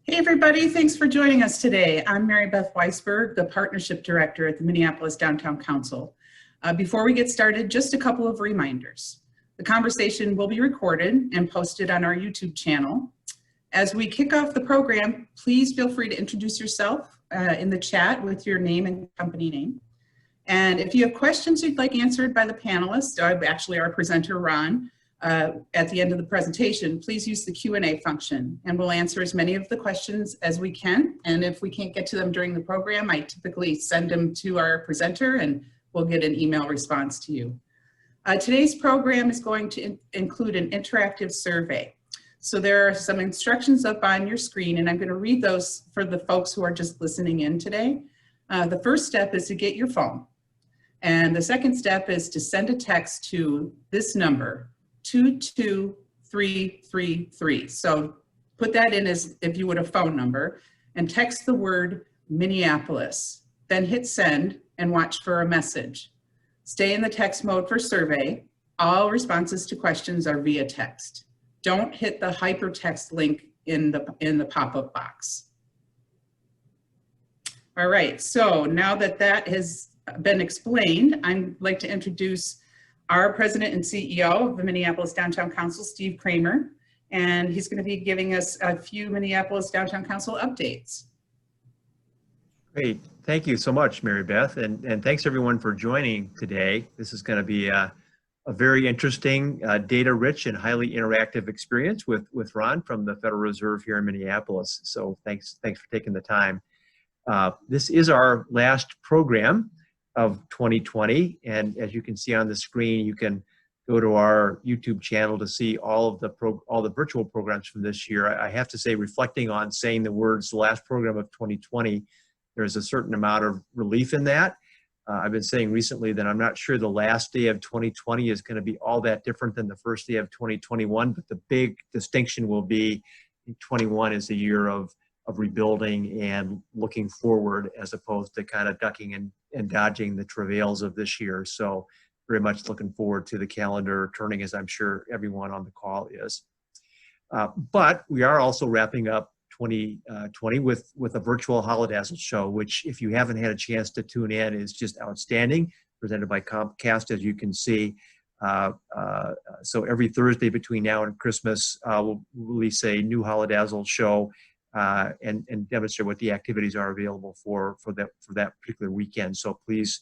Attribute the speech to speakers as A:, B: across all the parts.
A: Hey everybody, thanks for joining us today. I'm Mary Beth Weisberg, the Partnership Director at the Minneapolis Downtown Council. Before we get started, just a couple of reminders. The conversation will be recorded and posted on our YouTube channel. As we kick off the program, please feel free to introduce yourself in the chat with your name and company name. And if you have questions you'd like answered by the panelists, actually our presenter, Ron, at the end of the presentation, please use the Q&A function and we'll answer as many of the questions as we can. And if we can't get to them during the program, I typically send them to our presenter and we'll get an email response to you. Today's program is going to include an interactive survey. So there are some instructions up on your screen and I'm going to read those for the folks who are just listening in today. The first step is to get your phone. And the second step is to send a text to this number, 22333. So put that in as if you would a phone number and text the word Minneapolis, then hit send and watch for a message. Stay in the text mode for survey. All responses to questions are via text. Don't hit the hypertext link in the pop-up box. All right, so now that that has been explained, I'd like to introduce our president and CEO of the Minneapolis Downtown Council, Steve Kramer, and he's going to be giving us a few Minneapolis Downtown Council updates.
B: Great. Thank you so much, Mary Beth, and thanks everyone for joining today. This is going to be a very interesting, data-rich and highly interactive experience with Ron from the Federal Reserve here in Minneapolis. So thanks for taking the time. This is our last program of 2020, and as you can see on the screen, you can go to our YouTube channel to see all the virtual programs from this year. I have to say, reflecting on saying the words "the last program of 2020," there's a certain amount of relief in that. I've been saying recently that I'm not sure the last day of 2020 is going to be all that different than the first day of 2021, but the big distinction will be 21 is a year of rebuilding and looking forward, as opposed to kind of ducking and dodging the travails of this year. So very much looking forward to the calendar turning, as I'm sure everyone on the call is. But we are also wrapping up 2020 with a virtual Holodazzle show, which, if you haven't had a chance to tune in, is just outstanding, presented by Comcast, as you can see. So every Thursday between now and Christmas, we'll release a new Holodazzle show and demonstrate what the activities are available for that particular weekend. So please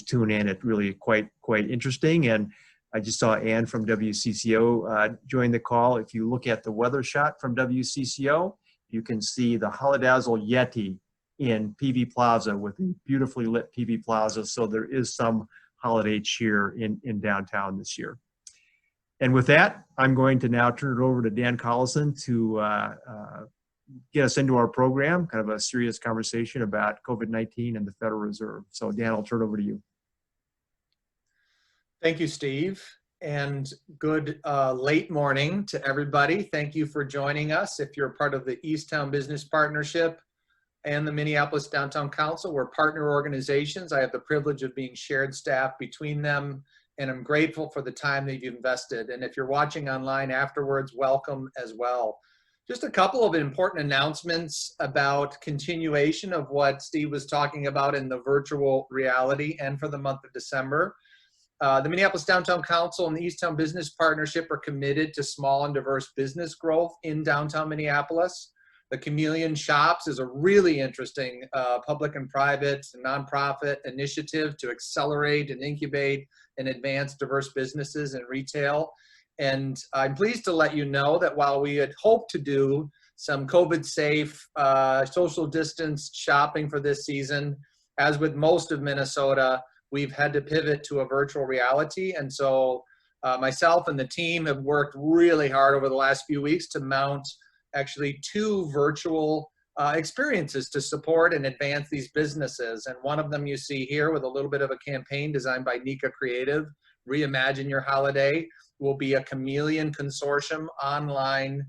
B: tune in. It's really quite interesting. And I just saw Ann from WCCO join the call. If you look at the weather shot from WCCO, you can see the Holodazzle Yeti in PV Plaza with a beautifully lit PV Plaza. So there is some holiday cheer in downtown this year. And with that, I'm going to now turn it over to Dan Collison to get us into our program, kind of a serious conversation about COVID-19 and the Federal Reserve. So Dan, I'll turn it over to you.
C: Thank you, Steve, and good late morning to everybody. Thank you for joining us. If you're part of the Easttown Business Partnership and the Minneapolis Downtown Council, we're partner organizations. I have the privilege of being shared staff between them, and I'm grateful for the time that you've invested. And if you're watching online afterwards, welcome as well. Just a couple of important announcements about continuation of what Steve was talking about in the virtual reality and for the month of December. The Minneapolis Downtown Council and the Easttown Business Partnership are committed to small and diverse business growth in downtown Minneapolis. The Chameleon Shops is a really interesting public and private nonprofit initiative to accelerate and incubate and advance diverse businesses in retail. And I'm pleased to let you know that while we had hoped to do some COVID-safe, social distance shopping for this season, as with most of Minnesota, we've had to pivot to a virtual reality. And so myself and the team have worked really hard over the last few weeks to mount actually 2 virtual experiences to support and advance these businesses. And one of them you see here with a little bit of a campaign designed by Nika Creative, Reimagine Your Holiday, will be a Chameleon Consortium online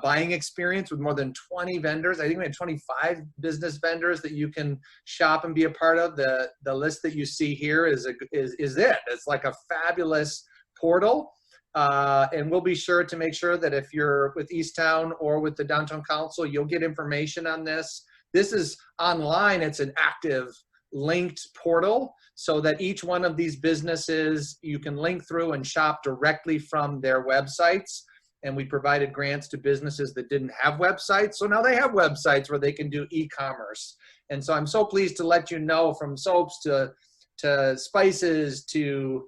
C: buying experience with more than 20 vendors. I think we had 25 business vendors that you can shop and be a part of. The list that you see here is it. It's like a fabulous portal And we'll be sure to make sure that if you're with Easttown or with the Downtown Council, you'll get information on this. This is online. It's an active linked portal so that each one of these businesses, you can link through and shop directly from their websites. And we provided grants to businesses that didn't have websites. So now they have websites where they can do e-commerce. And so I'm so pleased to let you know, from soaps to spices to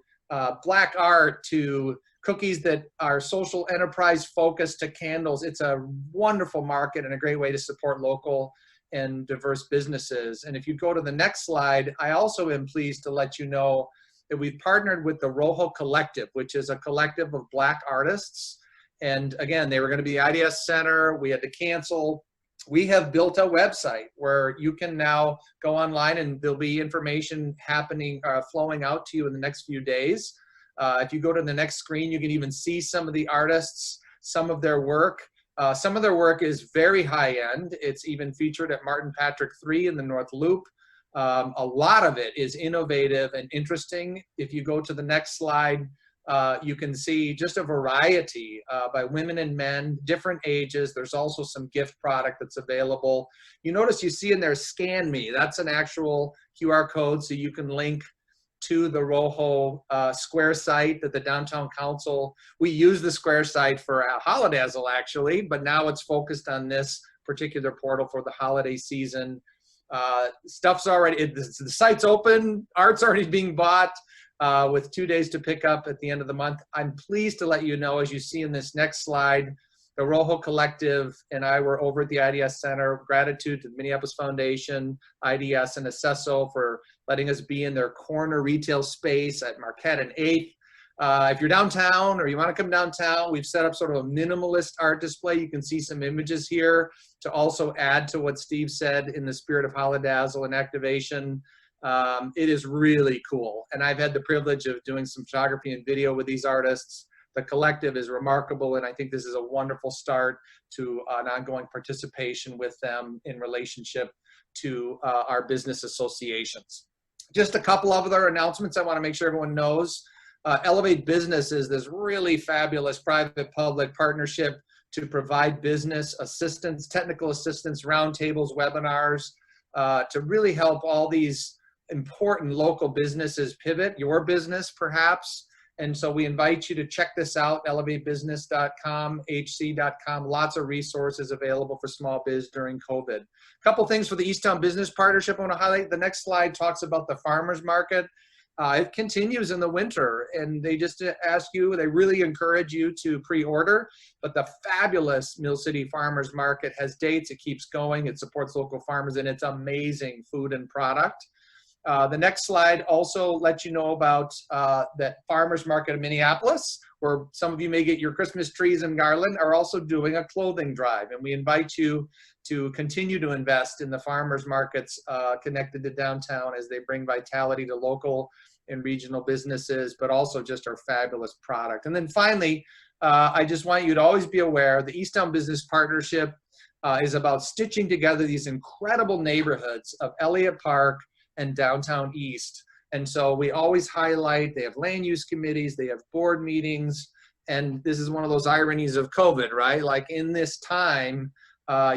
C: black art to cookies that are social enterprise focused to candles. It's a wonderful market and a great way to support local and diverse businesses. And if you go to the next slide, I also am pleased to let you know that we've partnered with the Rojo Collective, which is a collective of Black artists. And again, they were going to be IDS Center. We had to cancel. We have built a website where you can now go online and there'll be information happening, flowing out to you in the next few days. If you go to the next screen, you can even see some of the artists, some of their work. Some of their work is very high end. It's even featured at Martin Patrick 3 in the North Loop. A lot of it is innovative and interesting. If you go to the next slide, you can see just a variety by women and men, different ages. There's also some gift product that's available. You notice you see in there, scan me. That's an actual QR code, so you can link to the Rojo Square site that the Downtown Council, we use the Square site for Holidazzle actually, but now it's focused on this particular portal for the holiday season. Stuff's already, the site's open, art's already being bought with 2 days to pick up at the end of the month. I'm pleased to let you know, as you see in this next slide, the Rojo Collective and I were over at the IDS Center. Gratitude to the Minneapolis Foundation, IDS, and Acesso for letting us be in their corner retail space at Marquette and 8th. If you're downtown or you want to come downtown, we've set up sort of a minimalist art display. You can see some images here to also add to what Steve said in the spirit of Holidazzle and activation. It is really cool. And I've had the privilege of doing some photography and video with these artists. The collective is remarkable, and I think this is a wonderful start to an ongoing participation with them in relationship to our business associations. Just a couple of other announcements I want to make sure everyone knows. Elevate Business is this really fabulous private-public partnership to provide business assistance, technical assistance, roundtables, webinars, to really help all these important local businesses pivot, your business perhaps. And so we invite you to check this out, elevatebusiness.com, hc.com, lots of resources available for small biz during COVID. A couple things for the Easttown Business Partnership I want to highlight. The next slide talks about the farmers market. It continues in the winter, and they just ask you, they really encourage you to pre-order, but the fabulous Mill City Farmers Market has dates, it keeps going, it supports local farmers, and it's amazing food and product. The next slide also lets you know about that farmers market in Minneapolis, where some of you may get your Christmas trees and garland, are also doing a clothing drive. And we invite you to continue to invest in the farmers markets connected to downtown as they bring vitality to local and regional businesses, but also just our fabulous product. And then finally, I just want you to always be aware the Easttown Business Partnership is about stitching together these incredible neighborhoods of Elliott Park and downtown East. And so we always highlight, they have land use committees, they have board meetings, and this is one of those ironies of COVID, right? Like in this time,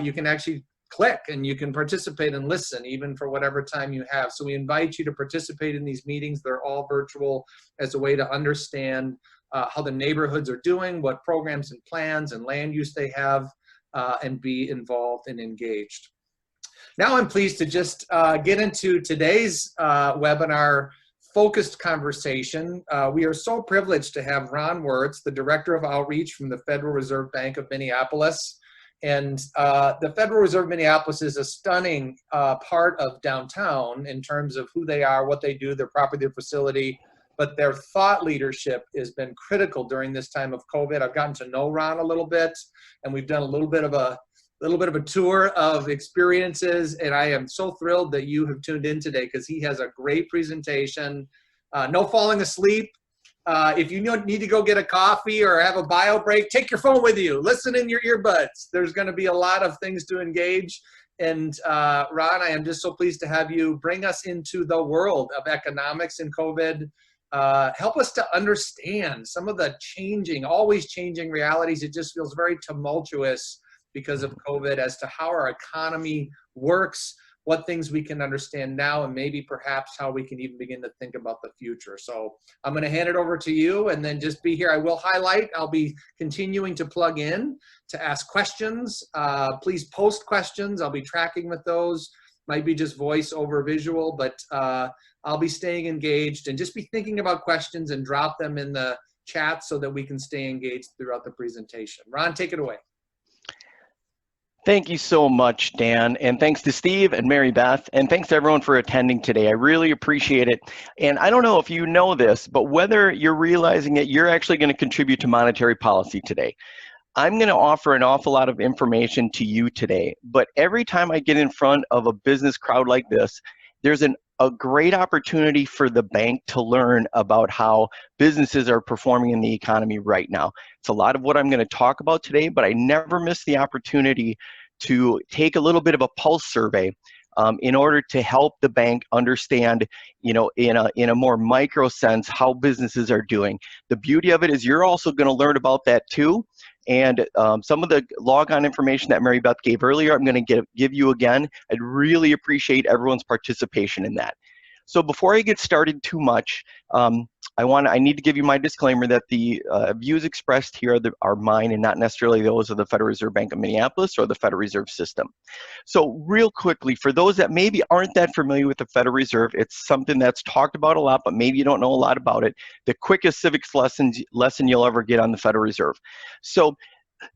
C: you can actually click and you can participate and listen even for whatever time you have. So we invite you to participate in these meetings. They're all virtual as a way to understand how the neighborhoods are doing, what programs and plans and land use they have, and be involved and engaged. Now I'm pleased to just get into today's webinar focused conversation. We are so privileged to have Ron Wirtz, the Director of Outreach from the Federal Reserve Bank of Minneapolis. And the Federal Reserve Minneapolis is a stunning part of downtown in terms of who they are, what they do, their property, their facility, but their thought leadership has been critical during this time of COVID. I've gotten to know Ron a little bit, and we've done a little bit of a tour of experiences, and I am so thrilled that you have tuned in today because he has a great presentation. No falling asleep. If you need to go get a coffee or have a bio break, take your phone with you. Listen in your earbuds. There's going to be a lot of things to engage. And Ron, I am just so pleased to have you bring us into the world of economics in COVID. help us to understand some of the always changing realities. It just feels very tumultuous because of COVID as to how our economy works, what things we can understand now, and maybe perhaps how we can even begin to think about the future. So I'm going to hand it over to you and then just be here. I will highlight, I'll be continuing to plug in to ask questions. Please post questions. I'll be tracking with those. Might be just voice over visual, but I'll be staying engaged and just be thinking about questions and drop them in the chat so that we can stay engaged throughout the presentation. Ron, take it away.
D: Thank you so much, Dan, and thanks to Steve and Mary Beth, and thanks to everyone for attending today. I really appreciate it. And I don't know if you know this, but whether you're realizing it, you're actually going to contribute to monetary policy today. I'm going to offer an awful lot of information to you today, but every time I get in front of a business crowd like this, there's a great opportunity for the bank to learn about how businesses are performing in the economy right now. It's a lot of what I'm going to talk about today, but I never miss the opportunity to take a little bit of a pulse survey in order to help the bank understand, in a more micro sense, how businesses are doing. The beauty of it is you're also going to learn about that too. And some of the log-on information that Mary Beth gave earlier, I'm going to give you again. I'd really appreciate everyone's participation in that. So before I get started too much, I need to give you my disclaimer that the views expressed here are mine and not necessarily those of the Federal Reserve Bank of Minneapolis or the Federal Reserve System. So real quickly, for those that maybe aren't that familiar with the Federal Reserve, it's something that's talked about a lot, but maybe you don't know a lot about it. The quickest civics lesson you'll ever get on the Federal Reserve. So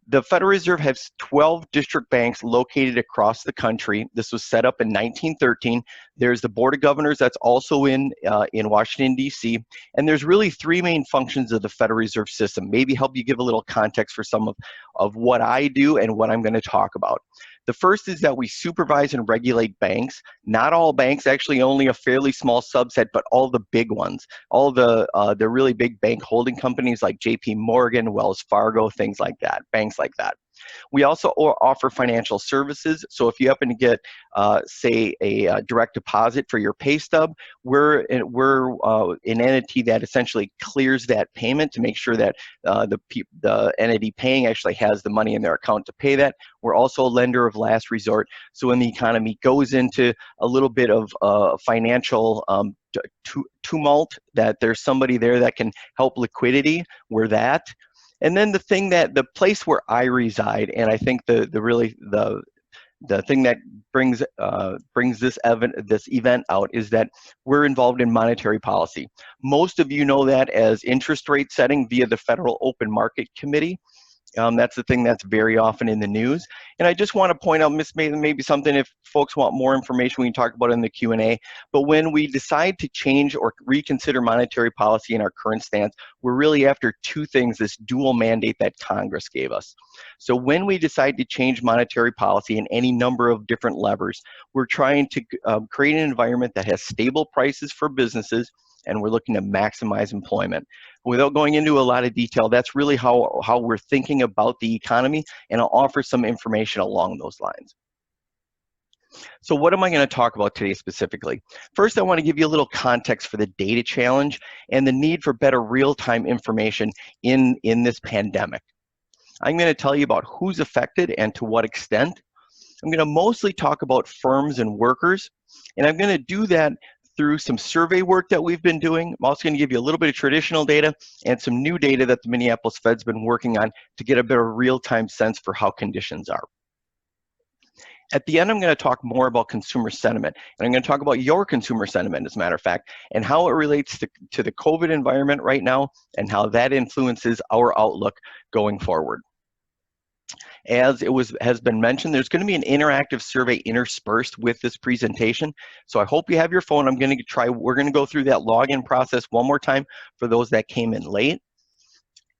D: the Federal Reserve has 12 district banks located across the country. This was set up in 1913. There's the Board of Governors that's also in Washington, D.C. And there's really three main functions of the Federal Reserve System. Maybe help you give a little context for some of what I do and what I'm going to talk about. The first is that we supervise and regulate banks. Not all banks, actually only a fairly small subset, but all the big ones. All the really big bank holding companies like JP Morgan, Wells Fargo, things like that, banks like that. We also offer financial services. So if you happen to get, say, a direct deposit for your pay stub, we're an entity that essentially clears that payment to make sure that the entity paying actually has the money in their account to pay that. We're also a lender of last resort. So when the economy goes into a little bit of financial tumult, that there's somebody there that can help liquidity, we're that. And then the place where I reside, and I think the thing that brings this event out is that we're involved in monetary policy. Most of you know that as interest rate setting via the Federal Open Market Committee. That's the thing that's very often in the news. And I just want to point out, maybe something if folks want more information, we can talk about it in the Q&A. But when we decide to change or reconsider monetary policy in our current stance, we're really after two things, this dual mandate that Congress gave us. So when we decide to change monetary policy in any number of different levers, we're trying to create an environment that has stable prices for businesses, and we're looking to maximize employment. Without going into a lot of detail, that's really how we're thinking about the economy, and I'll offer some information along those lines. So what am I going to talk about today specifically? First, I want to give you a little context for the data challenge and the need for better real-time information in this pandemic. I'm going to tell you about who's affected and to what extent. I'm going to mostly talk about firms and workers, and I'm going to do that through some survey work that we've been doing. I'm also going to give you a little bit of traditional data and some new data that the Minneapolis Fed's been working on to get a better real-time sense for how conditions are. At the end, I'm going to talk more about consumer sentiment, and I'm going to talk about your consumer sentiment, as a matter of fact, and how it relates to the COVID environment right now and how that influences our outlook going forward. As has been mentioned, there's going to be an interactive survey interspersed with this presentation. So I hope you have your phone. We're going to go through that login process one more time for those that came in late.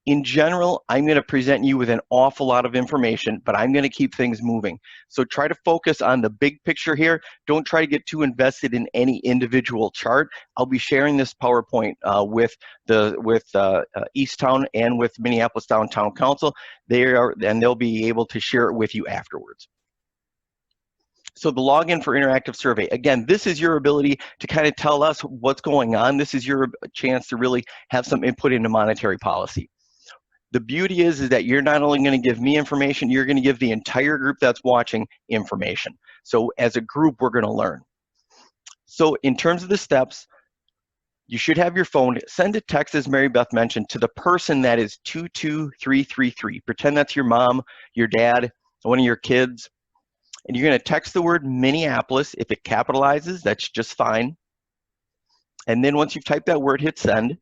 D: In general, I'm going to present you with an awful lot of information, but I'm going to keep things moving. So try to focus on the big picture here. Don't try to get too invested in any individual chart. I'll be sharing this PowerPoint with Easttown and with Minneapolis Downtown Council. They'll be able to share it with you afterwards. So the login for interactive survey, again, this is your ability to kind of tell us what's going on. This is your chance to really have some input into monetary policy. The beauty is that you're not only going to give me information, you're going to give the entire group that's watching information. So as a group, we're going to learn. So in terms of the steps, you should have your phone. Send a text, as Mary Beth mentioned, to the person that is 22333. Pretend that's your mom, your dad, one of your kids. And you're going to text the word Minneapolis. If it capitalizes, that's just fine. And then once you've typed that word, hit send.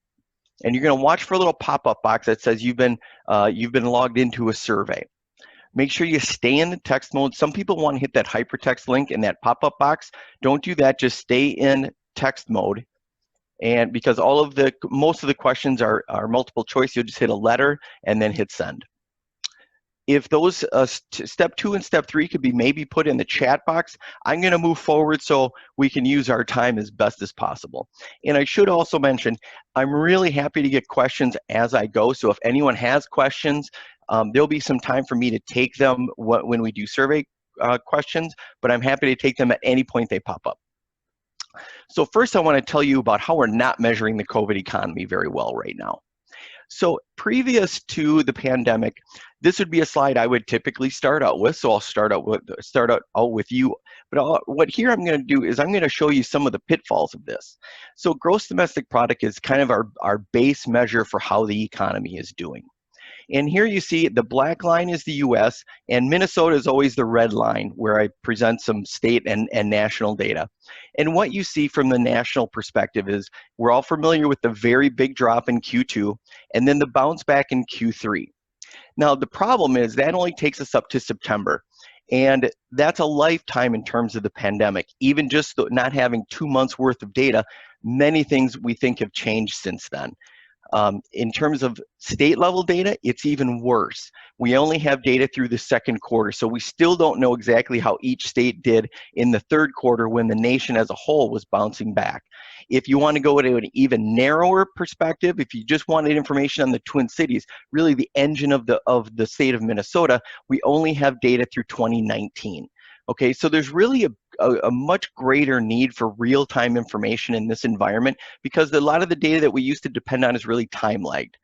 D: And you're going to watch for a little pop-up box that says you've been logged into a survey. Make sure you stay in the text mode. Some people want to hit that hypertext link in that pop-up box. Don't do that. Just stay in text mode. And because most of the questions are multiple choice, you'll just hit a letter and then hit send. If those step 2 and step 3 could be maybe put in the chat box, I'm going to move forward so we can use our time as best as possible. And I should also mention, I'm really happy to get questions as I go. So if anyone has questions, there'll be some time for me to take them when we do survey questions, but I'm happy to take them at any point they pop up. So first I want to tell you about how we're not measuring the COVID economy very well right now. So previous to the pandemic, this would be a slide I would typically start out with. So I'll start out with you. But what here I'm going to do is I'm going to show you some of the pitfalls of this. So gross domestic product is kind of our base measure for how the economy is doing. And here you see the black line is the US, and Minnesota is always the red line where I present some state and national data. And what you see from the national perspective is we're all familiar with the very big drop in Q2 and then the bounce back in Q3. Now the problem is that only takes us up to September. And that's a lifetime in terms of the pandemic. Even just not having 2 months worth of data, many things we think have changed since then. In terms of state level data, it's even worse. We only have data through the second quarter, so we still don't know exactly how each state did in the third quarter when the nation as a whole was bouncing back. If you want to go to an even narrower perspective, if you just wanted information on the Twin Cities, really the engine of the state of Minnesota, we only have data through 2019. Okay, so there's really a much greater need for real-time information in this environment because a lot of the data that we used to depend on is really time-lagged.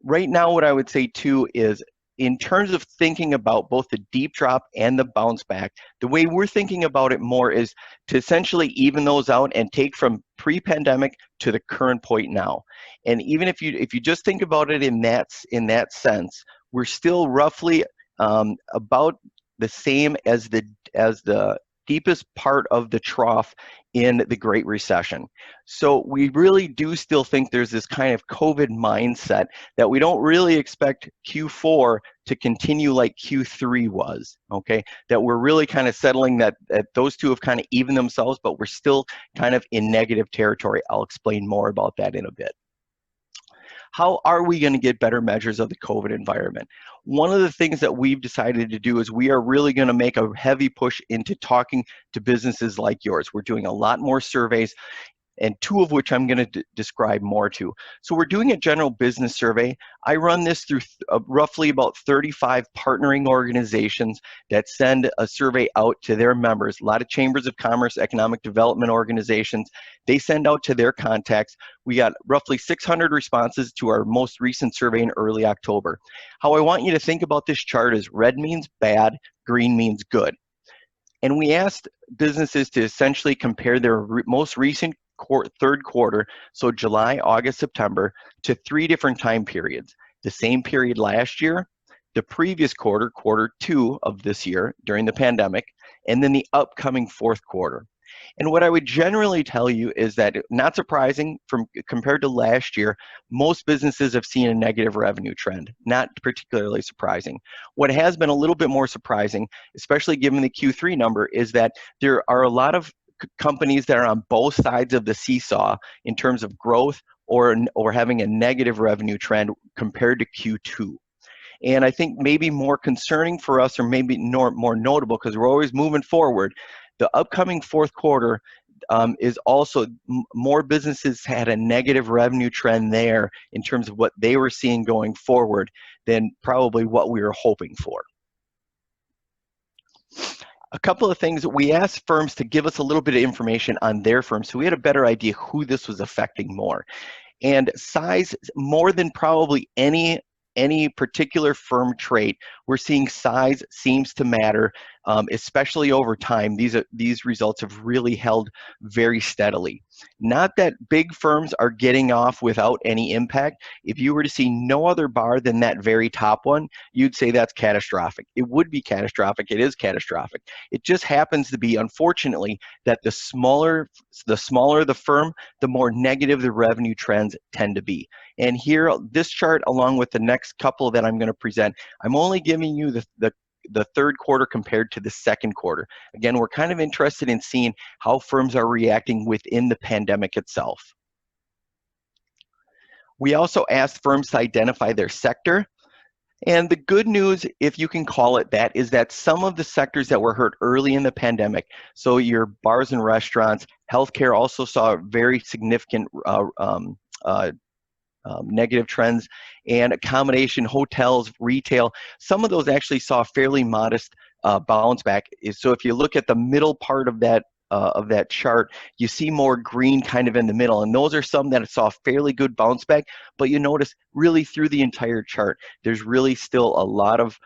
D: Right now, what I would say too is in terms of thinking about both the deep drop and the bounce back, the way we're thinking about it more is to essentially even those out and take from pre-pandemic to the current point now. And even if you just think about it in that sense, we're still roughly about the same as the deepest part of the trough in the Great Recession. So we really do still think there's this kind of COVID mindset that we don't really expect Q4 to continue like Q3 was, okay? That we're really kind of settling that those two have kind of evened themselves, but we're still kind of in negative territory. I'll explain more about that in a bit. How are we going to get better measures of the COVID environment? One of the things that we've decided to do is we are really going to make a heavy push into talking to businesses like yours. We're doing a lot more surveys, and 2 of which I'm going to describe more to. So we're doing a general business survey. I run this through roughly about 35 partnering organizations that send a survey out to their members. A lot of chambers of commerce, economic development organizations. They send out to their contacts. We got roughly 600 responses to our most recent survey in early October. How I want you to think about this chart is red means bad, green means good. And we asked businesses to essentially compare their most recent third quarter, so July, August, September, to 3 different time periods. The same period last year, the previous quarter, quarter 2 of this year during the pandemic, and then the upcoming fourth quarter. And what I would generally tell you is that, not surprising, compared to last year, most businesses have seen a negative revenue trend, not particularly surprising. What has been a little bit more surprising, especially given the Q3 number, is that there are a lot of companies that are on both sides of the seesaw in terms of growth or having a negative revenue trend compared to Q2. And I think maybe more concerning for us, or maybe more notable, because we're always moving forward, the upcoming fourth quarter is also more businesses had a negative revenue trend there in terms of what they were seeing going forward than probably what we were hoping for. A couple of things. We asked firms to give us a little bit of information on their firm, so we had a better idea who this was affecting more. And size, more than probably any particular firm trait, we're seeing size seems to matter, especially over time. These results have really held very steadily. Not that big firms are getting off without any impact. If you were to see no other bar than that very top one, you'd say that's catastrophic. It would be catastrophic. It is catastrophic. It just happens to be, unfortunately, that the smaller the firm, the more negative the revenue trends tend to be. And here, this chart, along with the next couple that I'm going to present, I'm only giving you the third quarter compared to the second quarter. Again, we're kind of interested in seeing how firms are reacting within the pandemic itself. We also asked firms to identify their sector. And the good news, if you can call it that, is that some of the sectors that were hurt early in the pandemic, so your bars and restaurants, healthcare also saw very significant negative trends, and accommodation, hotels, retail, some of those actually saw fairly modest bounce back. So if you look at the middle part of that chart, you see more green kind of in the middle, and those are some that saw fairly good bounce back. But you notice really through the entire chart, there's really still a lot of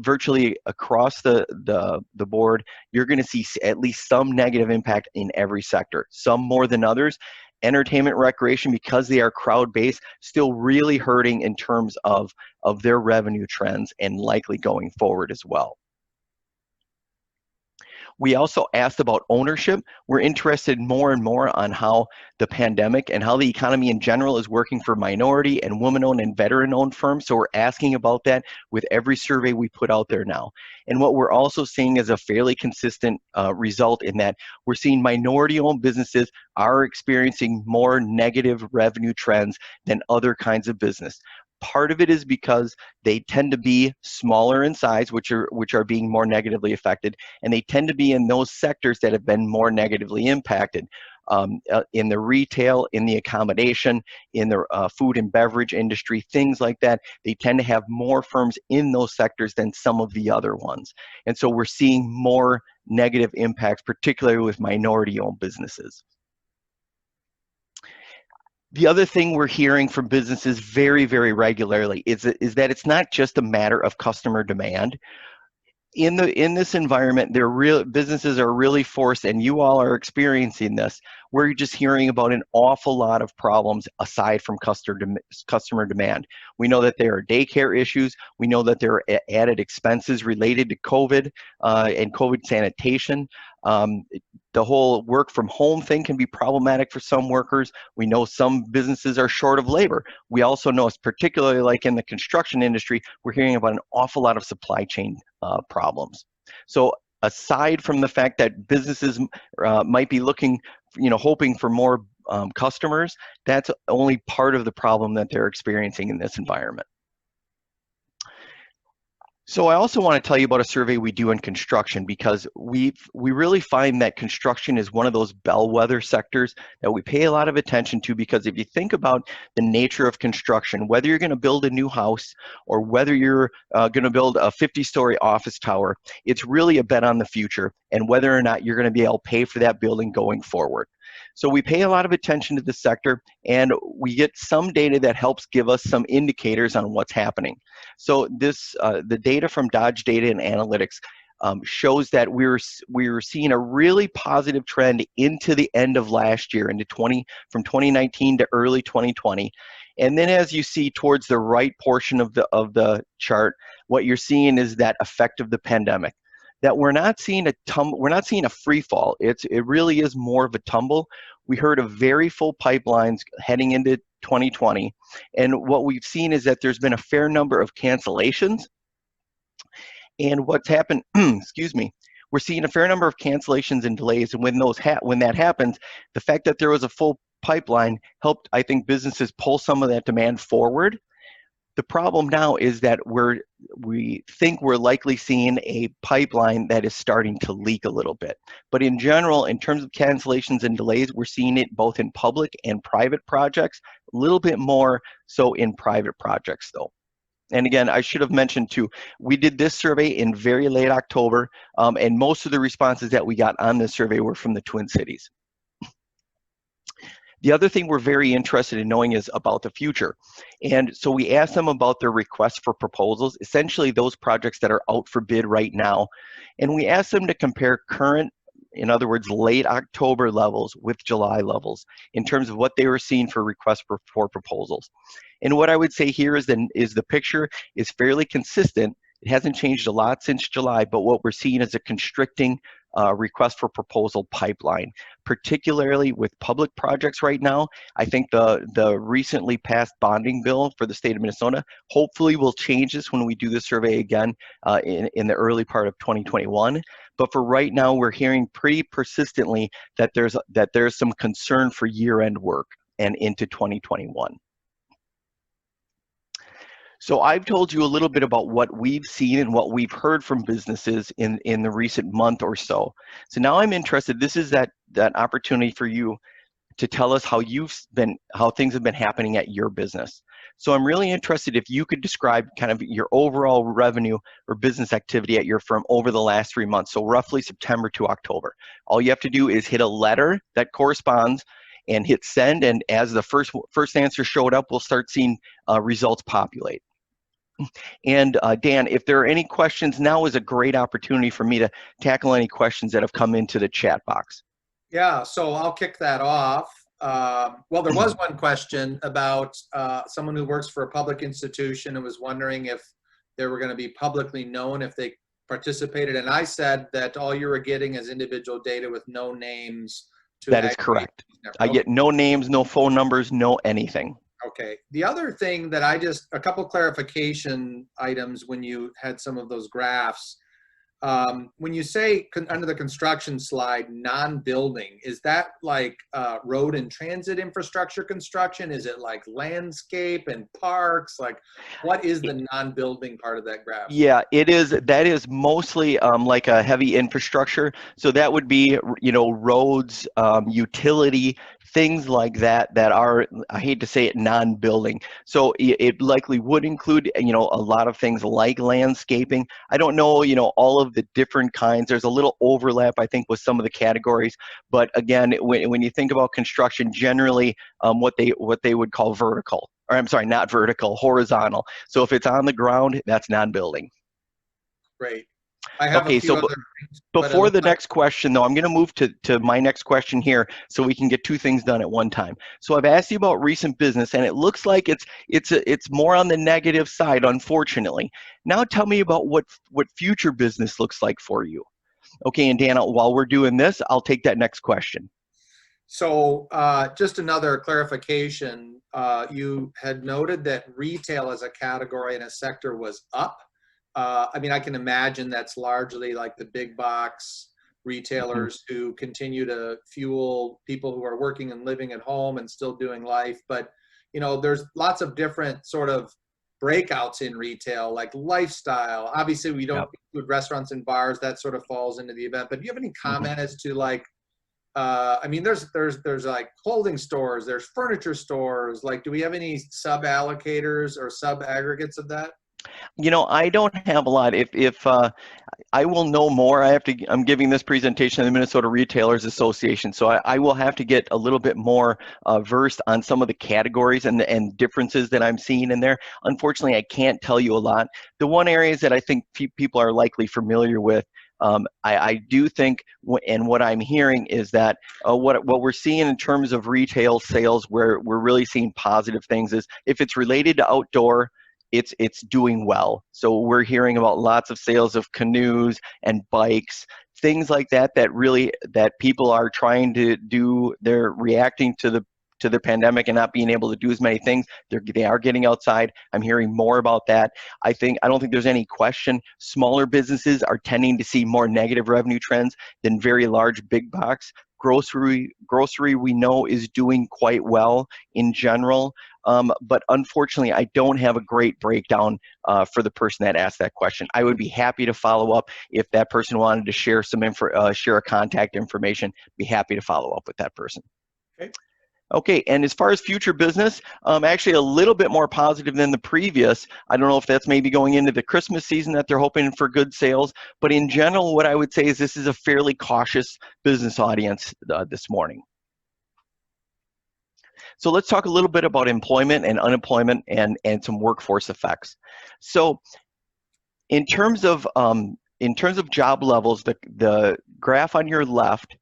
D: virtually across the board, you're going to see at least some negative impact in every sector, some more than others. Entertainment, recreation, because they are crowd-based, still really hurting in terms of their revenue trends and likely going forward as well. We also asked about ownership. We're interested more and more on how the pandemic and how the economy in general is working for minority and woman-owned and veteran-owned firms. So we're asking about that with every survey we put out there now. And what we're also seeing is a fairly consistent result in that we're seeing minority-owned businesses are experiencing more negative revenue trends than other kinds of business. Part of it is because they tend to be smaller in size, which are being more negatively affected, and they tend to be in those sectors that have been more negatively impacted. In the retail, in the accommodation, in the food and beverage industry, things like that, they tend to have more firms in those sectors than some of the other ones. And so we're seeing more negative impacts, particularly with minority-owned businesses. The other thing we're hearing from businesses very, very regularly is that it's not just a matter of customer demand. In this environment, businesses are really forced, and you all are experiencing this, where you're just hearing about an awful lot of problems aside from customer demand. We know that there are daycare issues. We know that there are added expenses related to COVID and COVID sanitation. The whole work from home thing can be problematic for some workers. We know some businesses are short of labor. We also know, particularly like in the construction industry, we're hearing about an awful lot of supply chain problems. So aside from the fact that businesses might be looking, hoping for more customers, that's only part of the problem that they're experiencing in this environment. So I also want to tell you about a survey we do in construction, because we really find that construction is one of those bellwether sectors that we pay a lot of attention to, because if you think about the nature of construction, whether you're going to build a new house or whether you're going to build a 50-story office tower, it's really a bet on the future and whether or not you're going to be able to pay for that building going forward. So we pay a lot of attention to the sector, and we get some data that helps give us some indicators on what's happening. So the data from Dodge Data and Analytics shows that we were seeing a really positive trend into the end of last year, from 2019 to early 2020. And then as you see towards the right portion of the chart, what you're seeing is that effect of the pandemic. That we're not seeing a free fall. It really is more of a tumble. We heard of very full pipelines heading into 2020, and what we've seen is that there's been a fair number of cancellations. And what's happened, excuse me, we're seeing a fair number of cancellations and delays. And when that happens, the fact that there was a full pipeline helped, I think, businesses pull some of that demand forward. The problem now is that we think we're likely seeing a pipeline that is starting to leak a little bit. But in general, in terms of cancellations and delays, we're seeing it both in public and private projects, a little bit more so in private projects though. And again, I should have mentioned too, we did this survey in very late October, and most of the responses that we got on this survey were from the Twin Cities. The other thing we're very interested in knowing is about the future. And so we asked them about their requests for proposals, essentially those projects that are out for bid right now. And we asked them to compare current, in other words, late October levels with July levels in terms of what they were seeing for requests for proposals. And what I would say here is the picture is fairly consistent. It hasn't changed a lot since July, but what we're seeing is a constricting request for proposal pipeline, particularly with public projects right now. I think the recently passed bonding bill for the state of Minnesota hopefully will change this when we do the survey again in the early part of 2021. But for right now, we're hearing pretty persistently that there's some concern for year-end work and into 2021. So I've told you a little bit about what we've seen and what we've heard from businesses in the recent month or so. So now I'm interested, this is that opportunity for you to tell us how things have been happening at your business. So I'm really interested if you could describe kind of your overall revenue or business activity at your firm over the last 3 months, so roughly September to October. All you have to do is hit a letter that corresponds and hit send, and as the first answer showed up, we'll start seeing results populate. And Dan, if there are any questions, now is a great opportunity for me to tackle any questions that have come into the chat box.
C: Yeah, so I'll kick that off. Well, there was one question about someone who works for a public institution and was wondering if they were going to be publicly known if they participated. And I said that all you were getting is individual data with no names.
D: That is correct. I get no names, no phone numbers, no anything.
C: Okay. The other thing that a couple clarification items when you had some of those graphs. When you say under the construction slide, non-building, is that like road and transit infrastructure construction? Is it like landscape and parks? Like, what is the non-building part of that graph?
D: Yeah, that is mostly like a heavy infrastructure. So that would be, roads, utility, things like that are, I hate to say it, non-building. So it likely would include, a lot of things like landscaping. I don't know, all of the different kinds. There's a little overlap, I think, with some of the categories. But again, when you think about construction, generally what they would call vertical, or I'm sorry, not vertical, horizontal. So if it's on the ground, that's non-building.
C: Great. I have
D: okay,
C: a few
D: so
C: other things,
D: before the next question, though, I'm going to move to my next question here so we can get two things done at one time. So I've asked you about recent business, and it looks like it's more on the negative side, unfortunately. Now tell me about what future business looks like for you. Okay, and Dan, while we're doing this, I'll take that next question.
C: So just another clarification. You had noted that retail as a category and a sector was up. I mean, I can imagine that's largely like the big box retailers who continue to fuel people who are working and living at home and still doing life. But, there's lots of different sort of breakouts in retail, like lifestyle. Obviously, we don't include restaurants and bars. That sort of falls into the event. But do you have any comment as to like, I mean, there's like clothing stores, there's furniture stores. Like, do we have any sub-allocators or sub-aggregates of that?
D: I don't have a lot. If I will know more, I'm giving this presentation to the Minnesota Retailers Association, so I will have to get a little bit more versed on some of the categories and differences that I'm seeing in there. Unfortunately, I can't tell you a lot. The one areas that I think people are likely familiar with, I do think, and what I'm hearing is that what we're seeing in terms of retail sales, where we're really seeing positive things, is if it's related to outdoor, it's doing well. So we're hearing about lots of sales of canoes and bikes, things like that that people are trying to do. They're reacting to the pandemic and not being able to do as many things. They are getting outside. I'm hearing more about that. I don't think there's any question smaller businesses are tending to see more negative revenue trends than very large big box. Grocery we know is doing quite well in general. But unfortunately, I don't have a great breakdown for the person that asked that question. I would be happy to follow up if that person wanted to share share a contact information. Be happy to follow up with that person.
C: Okay.
D: Okay, and as far as future business, actually a little bit more positive than the previous. I don't know if that's maybe going into the Christmas season that they're hoping for good sales, but in general, what I would say is this is a fairly cautious business audience this morning. So let's talk a little bit about employment and unemployment and some workforce effects. So in terms of job levels, the graph on your left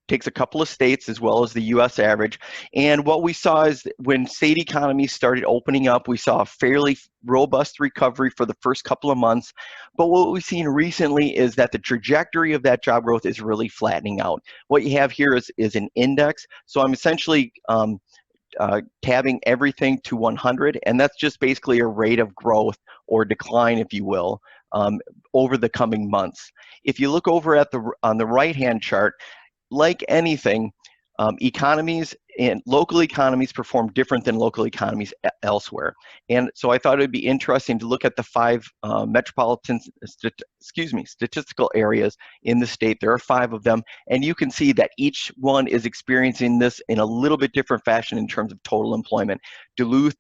D: takes a couple of states as well as the US average. And what we saw is when state economies started opening up, we saw a fairly robust recovery for the first couple of months. But what we've seen recently is that the trajectory of that job growth is really flattening out. What you have here is an index. So I'm essentially tabbing everything to 100, and that's just basically a rate of growth or decline, if you will, over the coming months. If you look over on the right-hand chart, like anything, economies and local economies perform different than local economies elsewhere. And so I thought it would be interesting to look at the 5 metropolitan statistical areas in the state. There are 5 of them, and you can see that each one is experiencing this in a little bit different fashion in terms of total employment. Duluth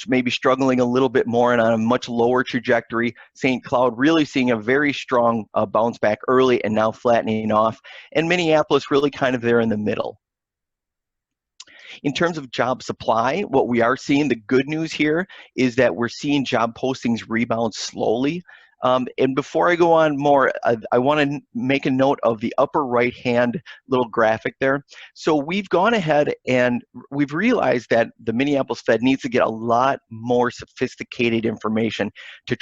D: maybe struggling a little bit more and on a much lower trajectory. St. Cloud really seeing a very strong bounce back early and now flattening off. And Minneapolis really kind of there in the middle. In terms of job supply, what we are seeing, the good news here is that we're seeing job postings rebound slowly. And before I go on more, I want to make a note of the upper right-hand little graphic there. So we've gone ahead and we've realized that the Minneapolis Fed needs to get a lot more sophisticated information to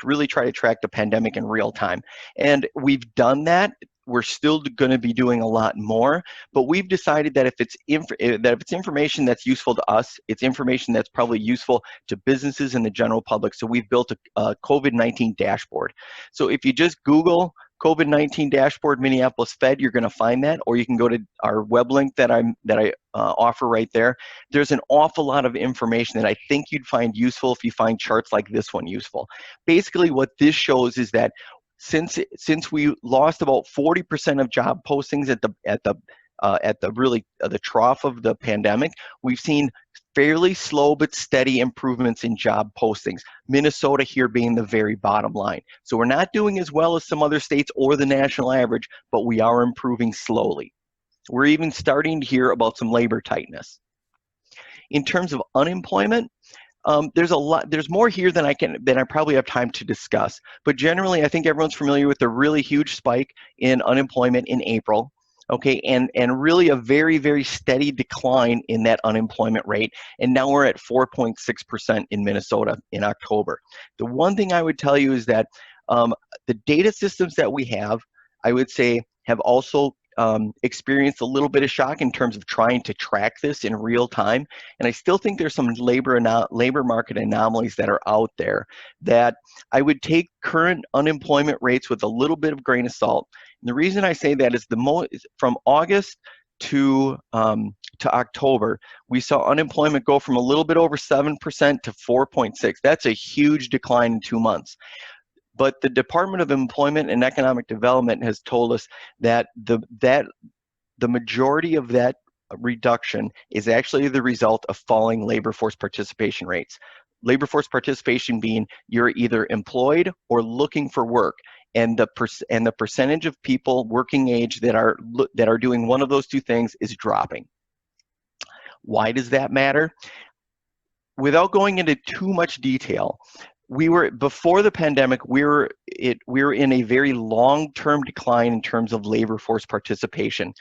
D: really try to track the pandemic in real time. And we've done that. We're still going to be doing a lot more, but we've decided that if it's information that's useful to us, it's information that's probably useful to businesses and the general public. So we've built a COVID-19 dashboard. So if you just Google COVID-19 dashboard Minneapolis Fed, you're going to find that, or you can go to our web link that I offer right there. There's an awful lot of information that I think you'd find useful if you find charts like this one useful. Basically, what this shows is that since we lost about 40% of job postings at the trough of the pandemic, we've seen fairly slow but steady improvements in job postings. Minnesota here being the very bottom line. So we're not doing as well as some other states or the national average, but we are improving slowly. We're even starting to hear about some labor tightness. In terms of unemployment, there's more here than I probably have time to discuss. But generally, I think everyone's familiar with the really huge spike in unemployment in April. Okay, and really a very, very steady decline in that unemployment rate. And now we're at 4.6% in Minnesota in October. The one thing I would tell you is that the data systems that we have, I would say, have also experienced a little bit of shock in terms of trying to track this in real time. And I still think there's some labor market anomalies that are out there that I would take current unemployment rates with a little bit of grain of salt. And the reason I say that is from August to October, we saw unemployment go from a little bit over 7% to 4.6%. That's a huge decline in 2 months. But the Department of Employment and Economic Development has told us that the majority of that reduction is actually the result of falling labor force participation rates. Labor force participation being you're either employed or looking for work, and the percentage of people working age that are doing one of those 2 things is dropping. Why does that matter? Without going into too much detail, before the pandemic, we were in a very long-term decline in terms of labor force participation.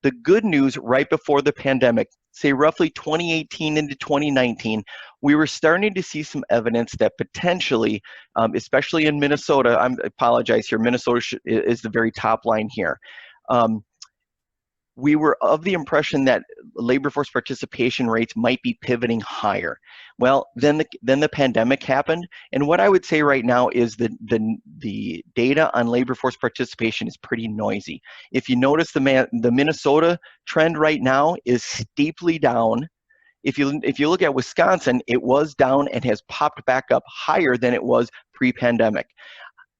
D: The good news right before the pandemic, say roughly 2018 into 2019, we were starting to see some evidence that potentially, especially in Minnesota, I apologize here, Minnesota is the very top line here. We were of the impression that labor force participation rates might be pivoting higher. Well, then the pandemic happened, and what I would say right now is that the data on labor force participation is pretty noisy. If you notice, the Minnesota trend right now is steeply down. If you look at Wisconsin, it was down and has popped back up higher than it was pre-pandemic.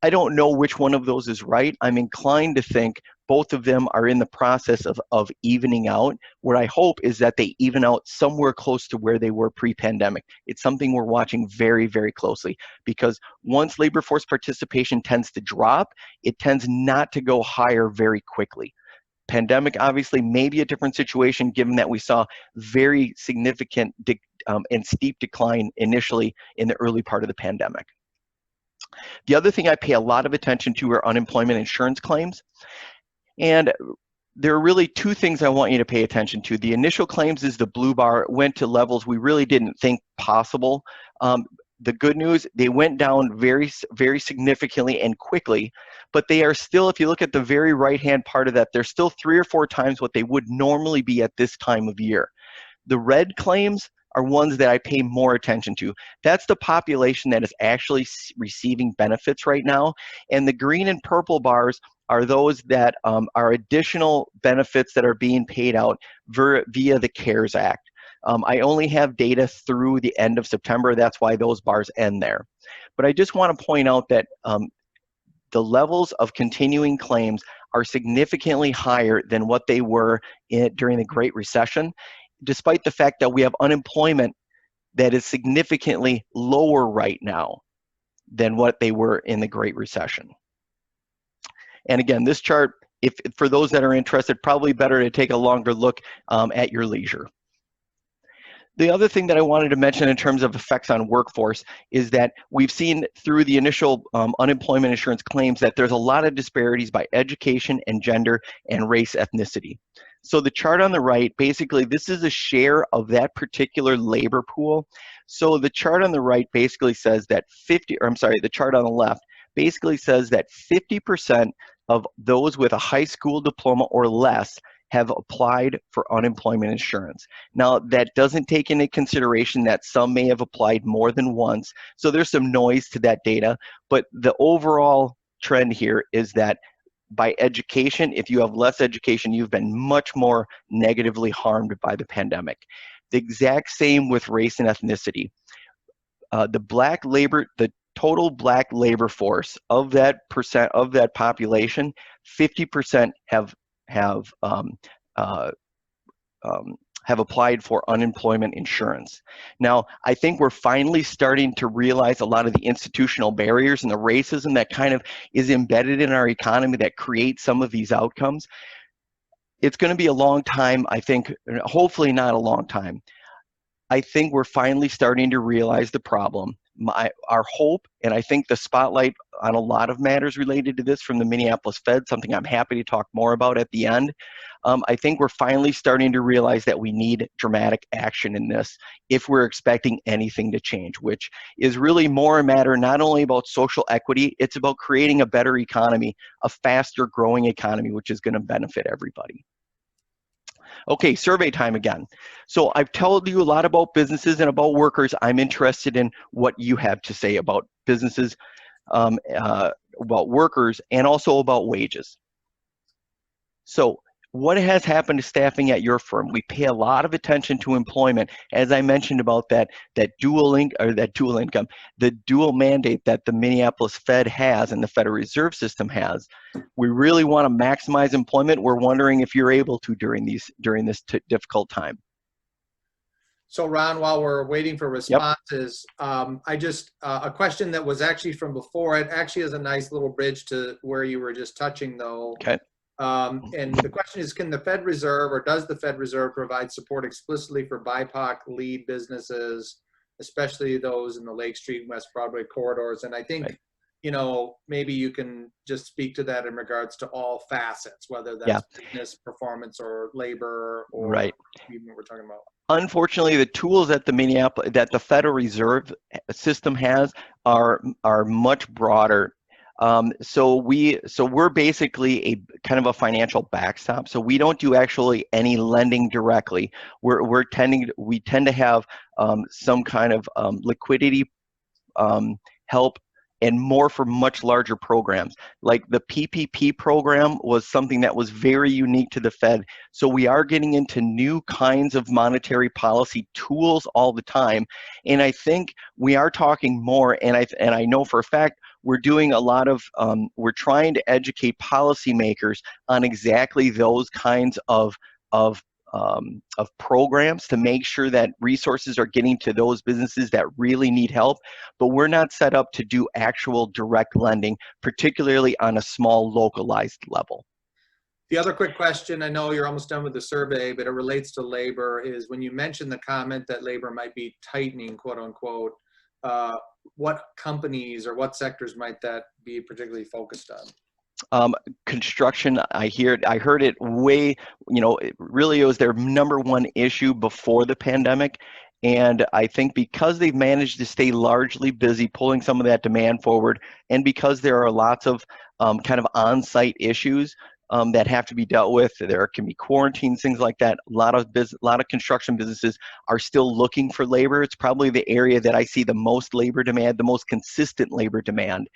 D: I don't know which one of those is right. I'm inclined to think both of them are in the process of evening out. What I hope is that they even out somewhere close to where they were pre-pandemic. It's something we're watching very, very closely, because once labor force participation tends to drop, it tends not to go higher very quickly. Pandemic obviously may be a different situation, given that we saw very significant and steep decline initially in the early part of the pandemic. The other thing I pay a lot of attention to are unemployment insurance claims. And there are really two things I want you to pay attention to. The initial claims is the blue bar. It went to levels we really didn't think possible. The good news, they went down very, very significantly and quickly, but they are still, if you look at the very right-hand part of that, they're still 3 or 4 times what they would normally be at this time of year. The red claims are ones that I pay more attention to. That's the population that is actually receiving benefits right now. And the green and purple bars are those that are additional benefits that are being paid out via the CARES Act. I only have data through the end of September. That's why those bars end there. But I just want to point out that the levels of continuing claims are significantly higher than what they were during the Great Recession, despite the fact that we have unemployment that is significantly lower right now than what they were in the Great Recession. And again, this chart, for those that are interested, probably better to take a longer look at your leisure. The other thing that I wanted to mention in terms of effects on workforce is that we've seen through the initial unemployment insurance claims that there's a lot of disparities by education and gender and race ethnicity. So the chart on the right, basically this is a share of that particular labor pool. So the chart on the right basically says that the chart on the left basically says that 50% of those with a high school diploma or less have applied for unemployment insurance. Now, that doesn't take into consideration that some may have applied more than once, so there's some noise to that data, but the overall trend here is that by education, if you have less education, you've been much more negatively harmed by the pandemic. The exact same with race and ethnicity. The total black labor force of that population, 50% have applied for unemployment insurance. Now, I think we're finally starting to realize a lot of the institutional barriers and the racism that kind of is embedded in our economy that creates some of these outcomes. It's going to be a long time, I think, hopefully not a long time. I think we're finally starting to realize the problem. Our hope, and I think the spotlight on a lot of matters related to this from the Minneapolis Fed, something I'm happy to talk more about at the end. I think we're finally starting to realize that we need dramatic action in this if we're expecting anything to change, which is really more a matter not only about social equity, it's about creating a better economy, a faster growing economy, which is going to benefit everybody. Okay, survey time again. So I've told you a lot about businesses and about workers. I'm interested in what you have to say about businesses, about workers, and also about wages. So what has happened to staffing at your firm? We pay a lot of attention to employment. As I mentioned about that dual income, the dual mandate that the Minneapolis Fed has and the Federal Reserve System has. We really want to maximize employment. We're wondering if you're able to during this difficult time.
C: So Ron, while we're waiting for responses, a question that was actually from before, it actually is a nice little bridge to where you were just touching though.
D: Okay.
C: And the question is, can the Fed Reserve, or does the Fed Reserve provide support explicitly for BIPOC lead businesses, especially those in the Lake Street and West Broadway corridors? And I think, you know, maybe you can just speak to that in regards to all facets, whether that's business performance or labor or even what we're talking about.
D: Unfortunately, the tools that the Federal Reserve System has are much broader. So we're basically a kind of a financial backstop. So we don't do actually any lending directly. We tend to have some kind of liquidity help, and more for much larger programs. Like the PPP program was something that was very unique to the Fed. So we are getting into new kinds of monetary policy tools all the time. And I think we are talking more, and I know for a fact, we're doing a lot of, we're trying to educate policymakers on exactly those kinds of programs to make sure that resources are getting to those businesses that really need help, but we're not set up to do actual direct lending, particularly on a small localized level.
C: The other quick question, I know you're almost done with the survey, but it relates to labor, is when you mentioned the comment that labor might be tightening, quote unquote, what companies or what sectors might that be particularly focused on?
D: Construction, I heard it way, it really was their number one issue before the pandemic. And I think because they've managed to stay largely busy pulling some of that demand forward, and because there are lots of kind of on-site issues that have to be dealt with, there can be quarantines, things like that. A lot of construction businesses are still looking for labor. It's probably the area that I see the most labor demand, the most consistent labor demand.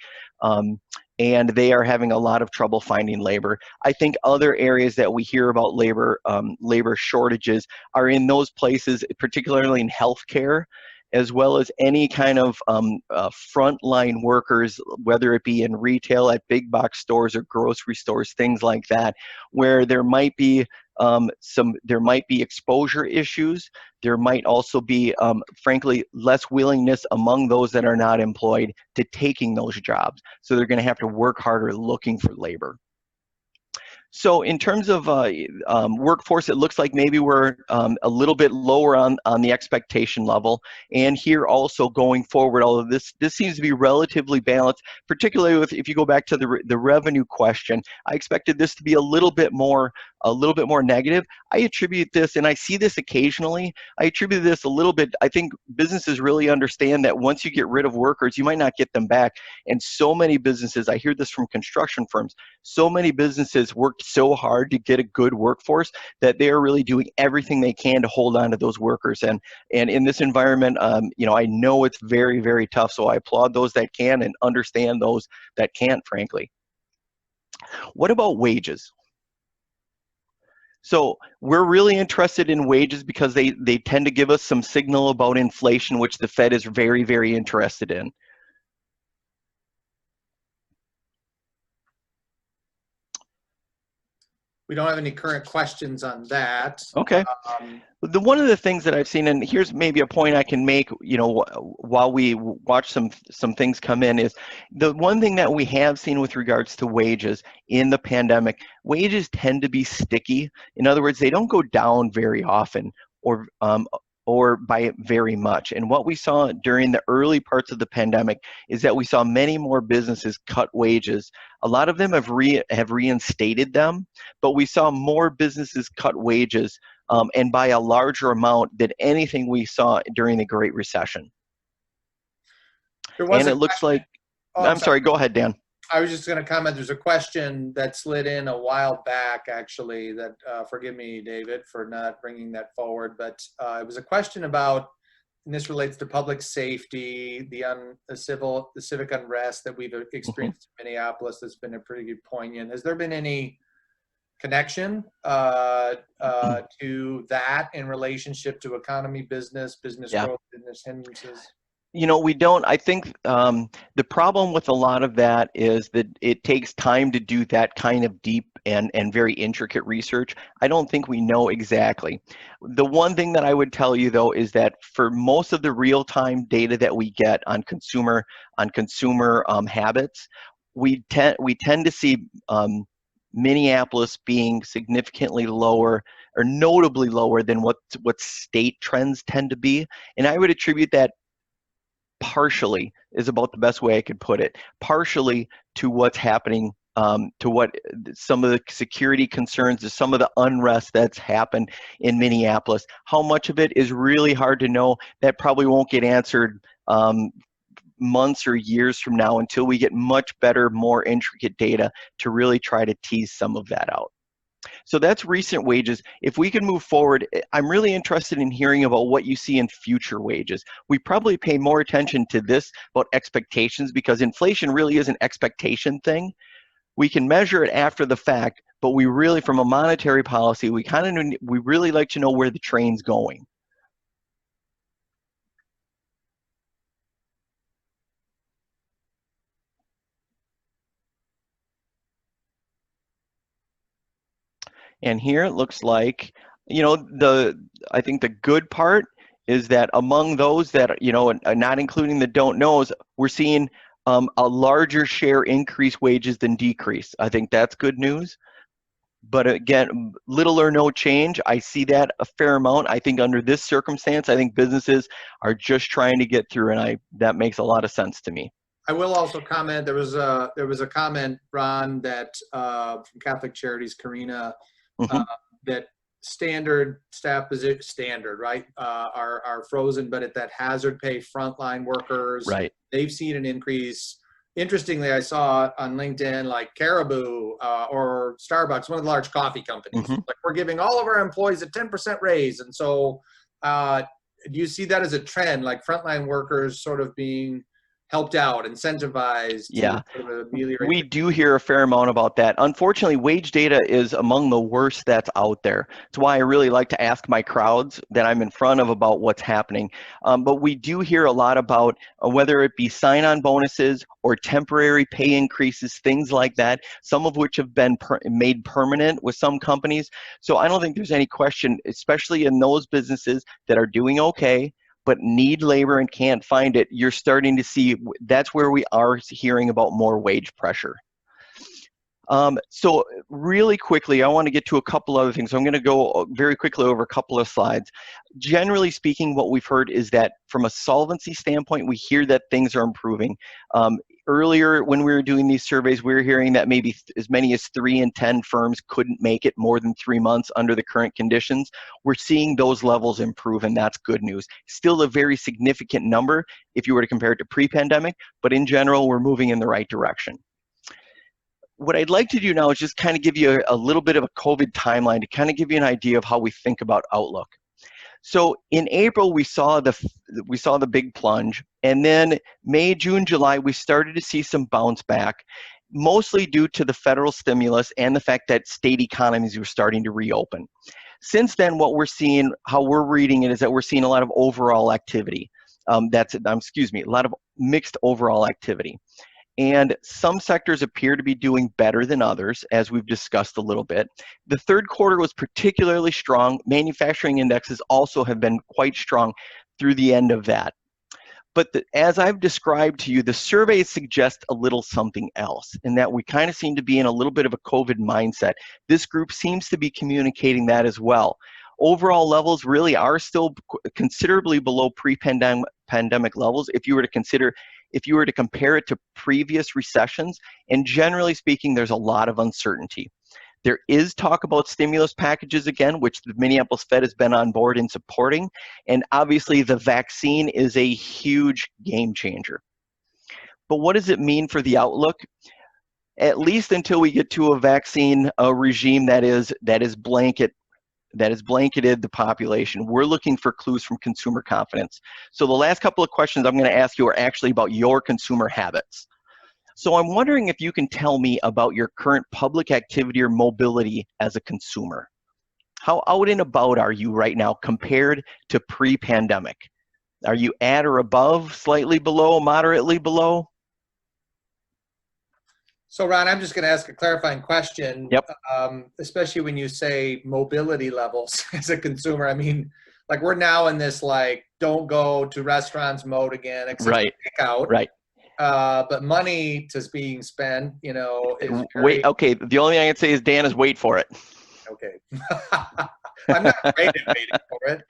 D: And they are having a lot of trouble finding labor. I think other areas that we hear about labor shortages are in those places, particularly in healthcare, as well as any kind of frontline workers, whether it be in retail at big box stores or grocery stores, things like that, where there might be exposure issues. There might also be, frankly, less willingness among those that are not employed to taking those jobs. So they're going to have to work harder looking for labor. So in terms of workforce, it looks like maybe we're a little bit lower on the expectation level. And here also going forward, although this seems to be relatively balanced, particularly if you go back to the revenue question, I expected this to be a little bit more negative. I attribute this, and I see this occasionally, I attribute this a little bit, I think businesses really understand that once you get rid of workers, you might not get them back. And so many businesses, I hear this from construction firms, so many businesses worked so hard to get a good workforce that they are really doing everything they can to hold on to those workers. And in this environment, I know it's very, very tough. So I applaud those that can and understand those that can't, frankly. What about wages? So we're really interested in wages because they tend to give us some signal about inflation, which the Fed is very, very interested in.
C: We don't have any current questions on that.
D: Okay. One of the things that I've seen, and here's maybe a point I can make, while we watch some things come in, is the one thing that we have seen with regards to wages in the pandemic, wages tend to be sticky. In other words, they don't go down very often or by very much. And what we saw during the early parts of the pandemic is that we saw many more businesses cut wages. A lot of them have reinstated them, but we saw more businesses cut wages and by a larger amount than anything we saw during the Great Recession. And it looks like, I'm sorry, go ahead, Dan.
C: I was just going to comment, there's a question that slid in a while back, actually, that, forgive me, David, for not bringing that forward, but it was a question about, and this relates to public safety, the civic unrest that we've experienced in Minneapolis that's been a pretty good poignant. Has there been any connection to that in relationship to economy, business growth, business hindrances?
D: We don't. I think the problem with a lot of that is that it takes time to do that kind of deep and very intricate research. I don't think we know exactly. The one thing that I would tell you, though, is that for most of the real-time data that we get on consumer habits, we tend to see Minneapolis being significantly lower or notably lower than what state trends tend to be. And I would attribute that partially, is about the best way I could put it, partially to what's happening, to what some of the security concerns, to some of the unrest that's happened in Minneapolis. How much of it is really hard to know. That probably won't get answered months or years from now until we get much better, more intricate data to really try to tease some of that out. So that's recent wages. If we can move forward, I'm really interested in hearing about what you see in future wages. We probably pay more attention to this about expectations because inflation really is an expectation thing. We can measure it after the fact, but we really, from a monetary policy, we really like to know where the train's going. And here it looks like, you know, I think the good part is that among those that, you know, not including the don't knows, we're seeing a larger share increase wages than decrease. I think that's good news. But again, little or no change, I see that a fair amount. I think under this circumstance, I think businesses are just trying to get through, and that makes a lot of sense to me.
C: I will also comment, there was a comment, Ron, that from Catholic Charities, Karina, that standard staff position, right, are frozen, but at that hazard pay frontline workers,
D: Right.
C: they've seen an increase. Interestingly, I saw on LinkedIn, like Caribou or Starbucks, one of the large coffee companies, like, we're giving all of our employees a 10% raise. And so do you see that as a trend, like frontline workers sort of being helped out, incentivized?
D: Yeah,
C: to sort of ameliorate
D: we do hear a fair amount about that. Unfortunately, wage data is among the worst that's out there. It's why I really like to ask my crowds that I'm in front of about what's happening. But we do hear a lot about whether it be sign-on bonuses or temporary pay increases, things like that, some of which have been made permanent with some companies. So I don't think there's any question, especially in those businesses that are doing okay, but need labor and can't find it, you're starting to see that's where we are hearing about more wage pressure. So really quickly, I want to get to a couple other things. So I'm going to go very quickly over a couple of slides. Generally speaking, what we've heard is that from a solvency standpoint, we hear that things are improving. Earlier, when we were doing these surveys, we were hearing that maybe as many as 3 in 10 firms couldn't make it more than 3 months under the current conditions. We're seeing those levels improve, and that's good news. Still a very significant number if you were to compare it to pre-pandemic, but in general, we're moving in the right direction. What I'd like to do now is just kind of give you a little bit of a COVID timeline to kind of give you an idea of how we think about outlook. So in April, we saw the big plunge, and then May, June, July, we started to see some bounce back, mostly due to the federal stimulus and the fact that state economies were starting to reopen. Since then, what we're seeing, how we're reading it, is that we're seeing a lot of overall activity. A lot of mixed overall activity. And some sectors appear to be doing better than others, as we've discussed a little bit. The third quarter was particularly strong. Manufacturing indexes also have been quite strong through the end of that. But as I've described to you, the surveys suggest a little something else, in that we kind of seem to be in a little bit of a COVID mindset. This group seems to be communicating that as well. Overall levels really are still considerably below pre-pandemic levels if you were to compare it to previous recessions, and generally speaking, there's a lot of uncertainty. There is talk about stimulus packages again, which the Minneapolis Fed has been on board in supporting, and obviously the vaccine is a huge game changer. But what does it mean for the outlook? At least until we get to a vaccine regime that is blanketed the population, we're looking for clues from consumer confidence. So the last couple of questions I'm going to ask you are actually about your consumer habits. So I'm wondering if you can tell me about your current public activity or mobility as a consumer. How out and about are you right now compared to pre-pandemic? Are you at or above, slightly below, moderately below?
C: So Ron, I'm just going to ask a clarifying question.
D: Yep.
C: Especially when you say mobility levels as a consumer. I mean, like, we're now in this, like, don't go to restaurants mode again, except
D: Right.
C: takeout.
D: Right.
C: But money is being spent, you know. Is very,
D: okay. The only thing I can say is, Dan, is wait for it.
C: Okay. I'm not great at waiting for it.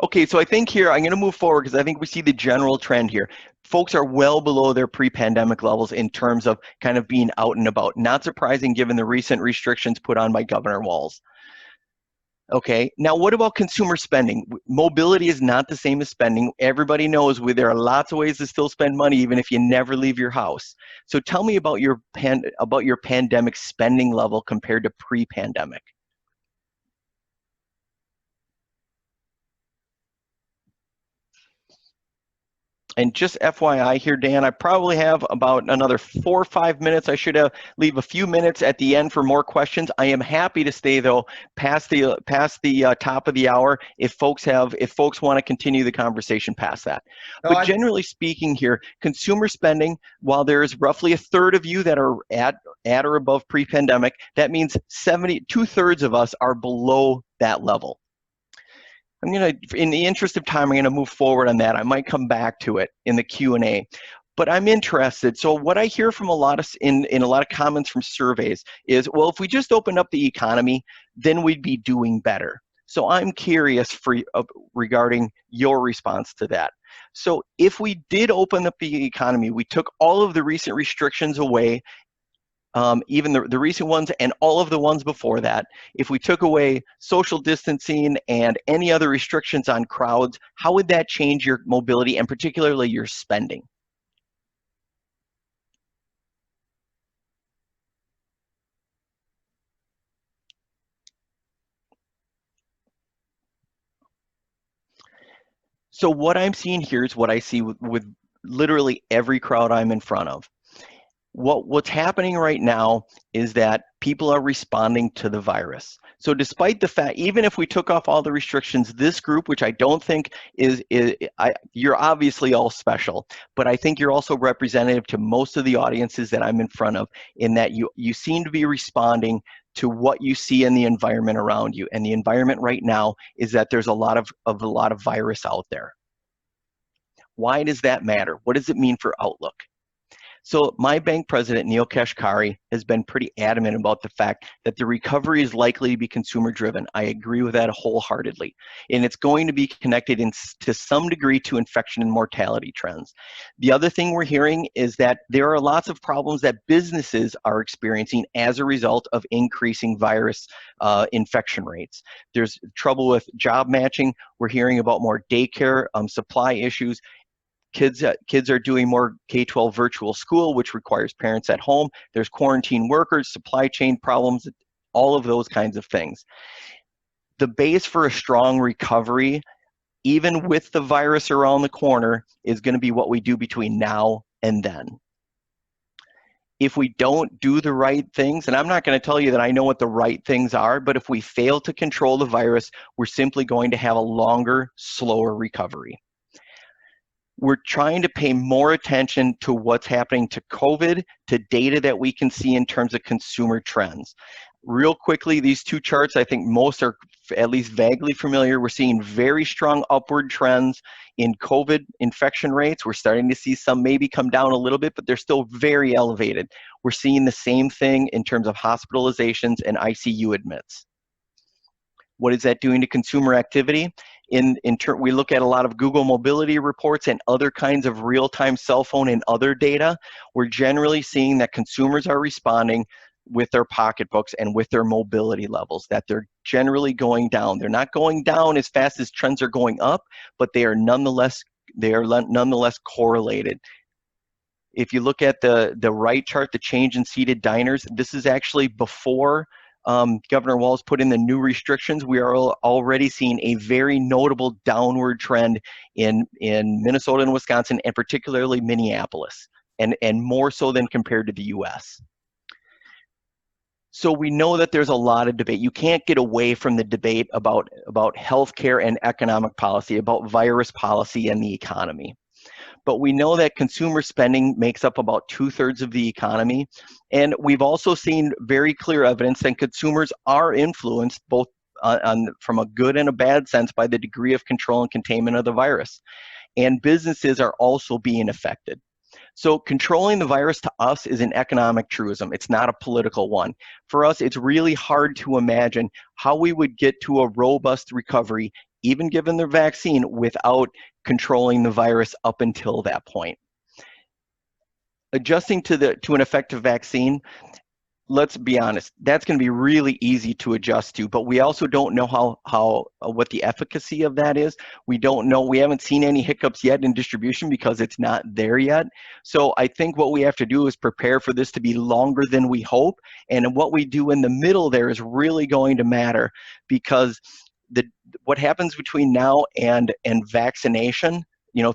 D: Okay, so I think here, I'm going to move forward because I think we see the general trend here. Folks are well below their pre-pandemic levels in terms of kind of being out and about. Not surprising given the recent restrictions put on by Governor Walz. Okay, now what about consumer spending? Mobility is not the same as spending. Everybody knows there are lots of ways to still spend money even if you never leave your house. So tell me about your pandemic spending level compared to pre-pandemic. And just FYI here, Dan, I probably have about another 4 or 5 minutes. I should leave a few minutes at the end for more questions. I am happy to stay though past the top of the hour if folks want to continue the conversation past that.
C: No,
D: But generally speaking here, consumer spending, while there's roughly a third of you that are at or above pre-pandemic, that means 2/3 of us are below that level. In the interest of time, I'm gonna move forward on that. I might come back to it in the Q&A, but I'm interested. So what I hear from in a lot of comments from surveys is, well, if we just opened up the economy, then we'd be doing better. So I'm curious regarding your response to that. So if we did open up the economy, we took all of the recent restrictions away, even the recent ones and all of the ones before that, if we took away social distancing and any other restrictions on crowds, how would that change your mobility and particularly your spending? So what I'm seeing here is what I see with literally every crowd I'm in front of. What's happening right now is that people are responding to the virus. So despite the fact, even if we took off all the restrictions, this group, which I don't think you're obviously all special, but I think you're also representative to most of the audiences that I'm in front of, in that you seem to be responding to what you see in the environment around you. And the environment right now is that there's a lot of virus out there. Why does that matter? What does it mean for outlook? So my bank president, Neil Kashkari, has been pretty adamant about the fact that the recovery is likely to be consumer driven. I agree with that wholeheartedly. And it's going to be connected to some degree to infection and mortality trends. The other thing we're hearing is that there are lots of problems that businesses are experiencing as a result of increasing virus infection rates. There's trouble with job matching. We're hearing about more daycare supply issues. Kids are doing more K-12 virtual school, which requires parents at home. There's quarantine workers, supply chain problems, all of those kinds of things. The base for a strong recovery, even with the virus around the corner, is going to be what we do between now and then. If we don't do the right things, and I'm not going to tell you that I know what the right things are, but if we fail to control the virus, we're simply going to have a longer, slower recovery. We're trying to pay more attention to what's happening to COVID, to data that we can see in terms of consumer trends. Real quickly, these two charts, I think most are at least vaguely familiar. We're seeing very strong upward trends in COVID infection rates. We're starting to see some maybe come down a little bit, but they're still very elevated. We're seeing the same thing in terms of hospitalizations and ICU admits. What is that doing to consumer activity? We look at a lot of Google mobility reports and other kinds of real-time cell phone and other data. We're generally seeing that consumers are responding with their pocketbooks and with their mobility levels, that they're generally going down. They're not going down as fast as trends are going up, but they are nonetheless correlated. If you look at the right chart, the change in seated diners, this is actually before Governor Walz put in the new restrictions. We are already seeing a very notable downward trend in Minnesota and Wisconsin, and particularly Minneapolis, and more so than compared to the US. So we know that there's a lot of debate. You can't get away from the debate about healthcare and economic policy, about virus policy and the economy. But we know that consumer spending makes up about 2/3 of the economy. And we've also seen very clear evidence that consumers are influenced both from a good and a bad sense by the degree of control and containment of the virus. And businesses are also being affected. So controlling the virus to us is an economic truism. It's not a political one. For us, it's really hard to imagine how we would get to a robust recovery, even given the vaccine, without controlling the virus up until that point. Adjusting to an effective vaccine, let's be honest, that's going to be really easy to adjust to, but we also don't know what the efficacy of that is. We don't know. We haven't seen any hiccups yet in distribution because it's not there yet. So I think what we have to do is prepare for this to be longer than we hope, and what we do in the middle there is really going to matter, because what happens between now and vaccination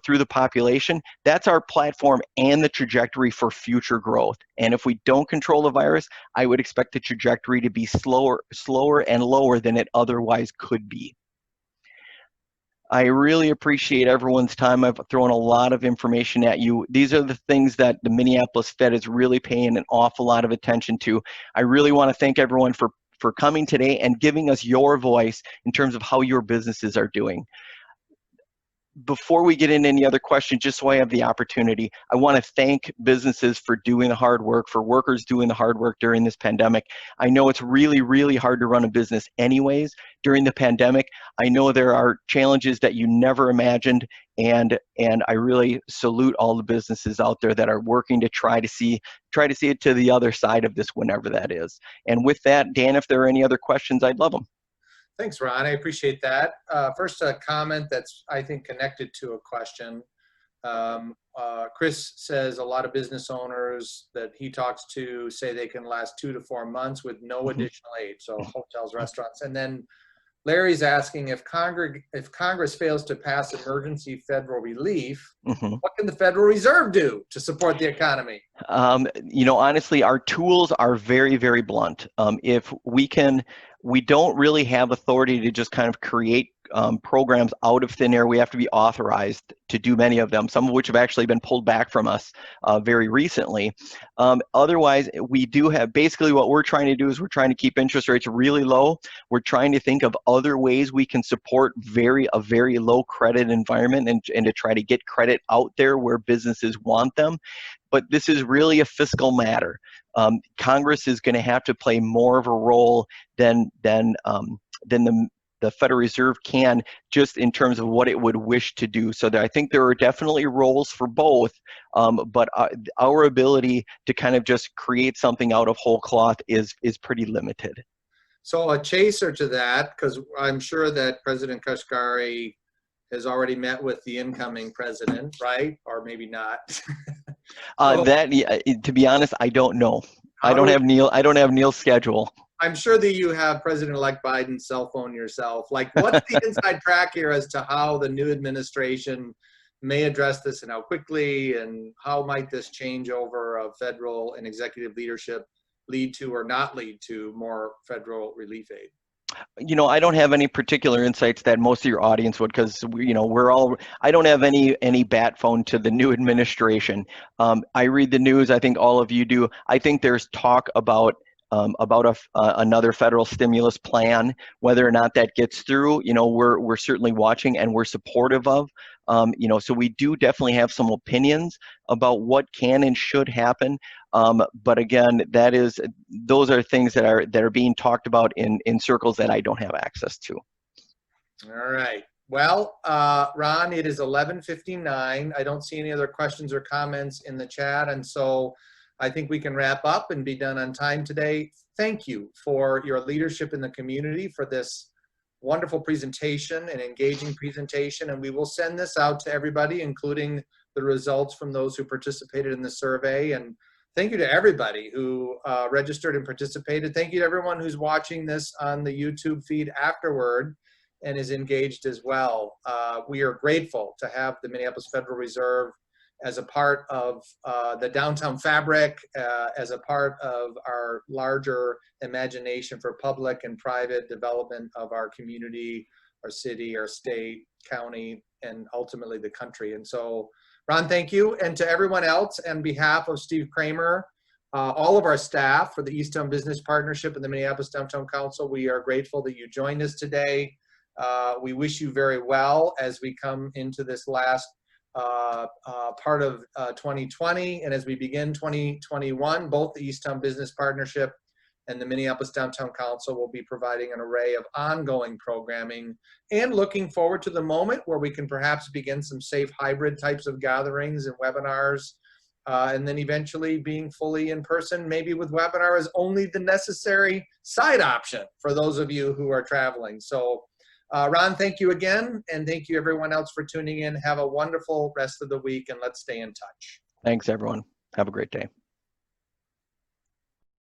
D: through the population, that's our platform and the trajectory for future growth. And if we don't control the virus, I would expect the trajectory to be slower and lower than it otherwise could be. I really appreciate everyone's time. I've thrown a lot of information at you. These are the things that the Minneapolis Fed is really paying an awful lot of attention to. I really want to thank everyone for coming today and giving us your voice in terms of how your businesses are doing. Before we get into any other questions, just so I have the opportunity, I want to thank businesses for doing the hard work, for workers doing the hard work during this pandemic. I know it's really, really hard to run a business anyways during the pandemic. I know there are challenges that you never imagined, and I really salute all the businesses out there that are working to try to see it to the other side of this, whenever that is. And with that, Dan, if there are any other questions, I'd love them.
C: Thanks, Ron. I appreciate that. First, a comment that's, I think, connected to a question. Chris says a lot of business owners that he talks to say they can last 2 to 4 months with no additional aid, so hotels, restaurants. And then Larry's asking if Congress fails to pass emergency federal relief, what can the Federal Reserve do to support the economy?
D: Honestly, our tools are very, very blunt. If we don't really have authority to just kind of create programs out of thin air. We have to be authorized to do many of them, some of which have actually been pulled back from us very recently. Otherwise, we do have, basically what we're trying to do is we're trying to keep interest rates really low. We're trying to think of other ways we can support a very low credit environment and to try to get credit out there where businesses want them. But this is really a fiscal matter. Congress is going to have to play more of a role than the Federal Reserve can, just in terms of what it would wish to do. So I think there are definitely roles for both, but our ability to kind of just create something out of whole cloth is pretty limited.
C: So a chaser to that, because I'm sure that President Kashkari has already met with the incoming president, right? Or maybe not.
D: To be honest, I don't know. I don't have Neil's schedule.
C: I'm sure that you have President-elect Biden's cell phone yourself. Like, what's the inside track here as to how the new administration may address this and how quickly, and how might this changeover of federal and executive leadership lead to or not lead to more federal relief aid?
D: I don't have any particular insights that most of your audience would, because I don't have any bat phone to the new administration. I read the news. I think all of you do. I think there's talk about another federal stimulus plan. Whether or not that gets through, we're certainly watching and we're supportive of. So we do definitely have some opinions about what can and should happen. But again, those are things that are being talked about in circles that I don't have access to.
C: All right. Well, Ron, it is 11:59. I don't see any other questions or comments in the chat, and so I think we can wrap up and be done on time today. Thank you for your leadership in the community, for this wonderful presentation and engaging presentation. And we will send this out to everybody, including the results from those who participated in the survey. And thank you to everybody who registered and participated. Thank you to everyone who's watching this on the YouTube feed afterward and is engaged as well. We are grateful to have the Minneapolis Federal Reserve as a part of the downtown fabric, as a part of our larger imagination for public and private development of our community, our city, our state, county, and ultimately the country. And so, Ron, thank you. And to everyone else, on behalf of Steve Kramer, all of our staff for the Easttown Business Partnership and the Minneapolis Downtown Council, we are grateful that you joined us today. We wish you very well as we come into this last part of 2020, and as we begin 2021, both the Easttown Business Partnership and the Minneapolis Downtown Council will be providing an array of ongoing programming, and looking forward to the moment where we can perhaps begin some safe hybrid types of gatherings and webinars, and then eventually being fully in person, maybe with webinar as only the necessary side option for those of you who are traveling. So Ron, thank you again, and thank you everyone else for tuning in. Have a wonderful rest of the week, and let's stay in touch.
D: Thanks, everyone. Have a great day.